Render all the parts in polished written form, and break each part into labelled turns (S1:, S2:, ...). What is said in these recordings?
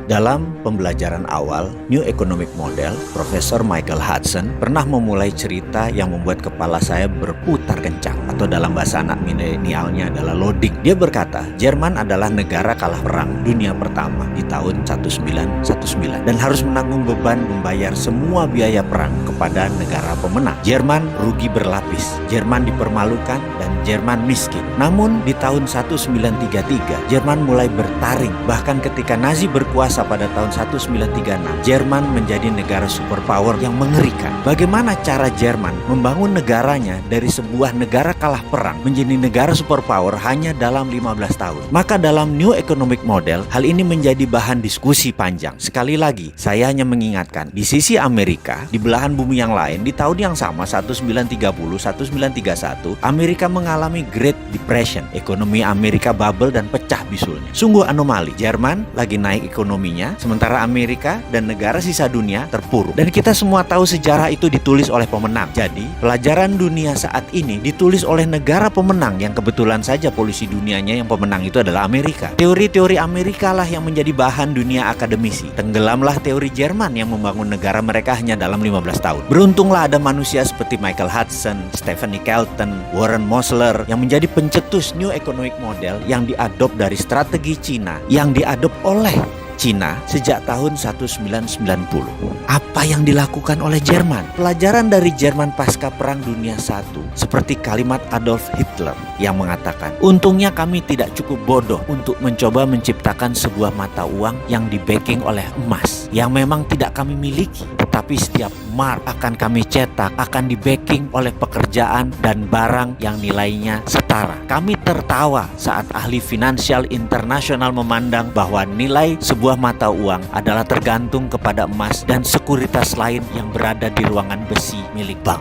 S1: Dalam pembelajaran awal New Economic Model, Profesor Michael Hudson pernah memulai cerita yang membuat kepala saya berputar kencang, atau dalam bahasa anak milenialnya adalah loading. Dia berkata, Jerman adalah negara kalah perang dunia pertama di tahun 1919 dan harus menanggung beban membayar semua biaya perang kepada negara pemenang. Jerman rugi berlapis, Jerman dipermalukan, dan Jerman miskin. Namun di tahun 1933, Jerman mulai bertaring. Bahkan ketika Nazi berkuasa pada tahun 1936, Jerman menjadi negara superpower yang mengerikan. Bagaimana cara Jerman membangun negaranya dari sebuah negara kalah perang menjadi negara superpower hanya dalam 15 tahun? Maka dalam New Economic Model, hal ini menjadi bahan diskusi panjang. Sekali lagi, saya hanya mengingatkan, di sisi Amerika, di belahan bumi yang lain, di tahun yang sama 1930-1931, Amerika mengalami Great Depression. Ekonomi Amerika bubble dan pecah bisulnya. Sungguh anomali. Jerman lagi naik ekonominya, sementara Amerika dan negara sisa dunia terpuruk. Dan kita semua tahu sejarah itu ditulis oleh pemenang. Jadi, pelajaran dunia saat ini ditulis oleh negara pemenang yang kebetulan saja polisi dunianya yang pemenang itu adalah Amerika. Teori-teori Amerika lah yang menjadi bahan dunia akademisi. Tenggelamlah teori Jerman yang membangun negara mereka hanya dalam 15 tahun. Beruntunglah ada manusia seperti Michael Hudson, Stephanie Kelton, Warren Mosler yang menjadi pencetus New Economic Model yang diadop dari strategi Cina, yang diadop oleh Cina sejak tahun 1990. Apa yang dilakukan oleh Jerman? Pelajaran dari Jerman pasca Perang Dunia I, seperti kalimat Adolf Hitler yang mengatakan, untungnya kami tidak cukup bodoh untuk mencoba menciptakan sebuah mata uang yang di-backing oleh emas, yang memang tidak kami miliki. Tetapi setiap mark akan kami cetak akan di-backing oleh pekerjaan dan barang yang nilainya setara. Kami tertawa saat ahli finansial internasional memandang bahwa nilai sebuah mata uang adalah tergantung kepada emas dan sekuritas lain yang berada di ruangan besi milik bank.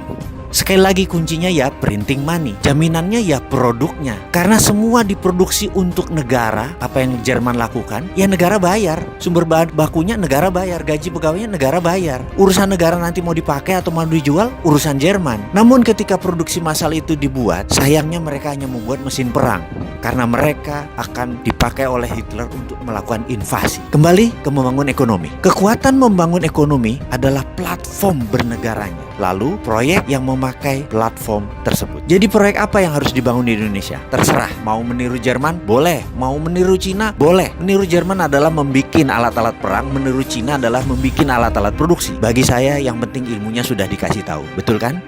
S1: Sekali lagi kuncinya ya printing money. Jaminannya ya produknya. Karena semua diproduksi untuk negara. Apa yang Jerman lakukan? Ya negara bayar. Sumber bahan bakunya negara bayar. Gaji pegawainya negara bayar. Urusan negara nanti mau dipakai atau mau dijual, urusan Jerman. Namun ketika produksi massal itu dibuat, sayangnya mereka hanya membuat mesin perang. Karena mereka akan dipakai oleh Hitler untuk melakukan invasi. Kembali ke membangun ekonomi. Kekuatan membangun ekonomi adalah platform bernegaranya. Lalu proyek yang memakai platform tersebut. Jadi proyek apa yang harus dibangun di Indonesia? Terserah. Mau meniru Jerman? Boleh. Mau meniru Cina? Boleh. Meniru Jerman adalah membuat alat-alat perang. Meniru Cina adalah membuat alat-alat produksi. Bagi saya yang penting ilmunya sudah dikasih tahu. Betul kan?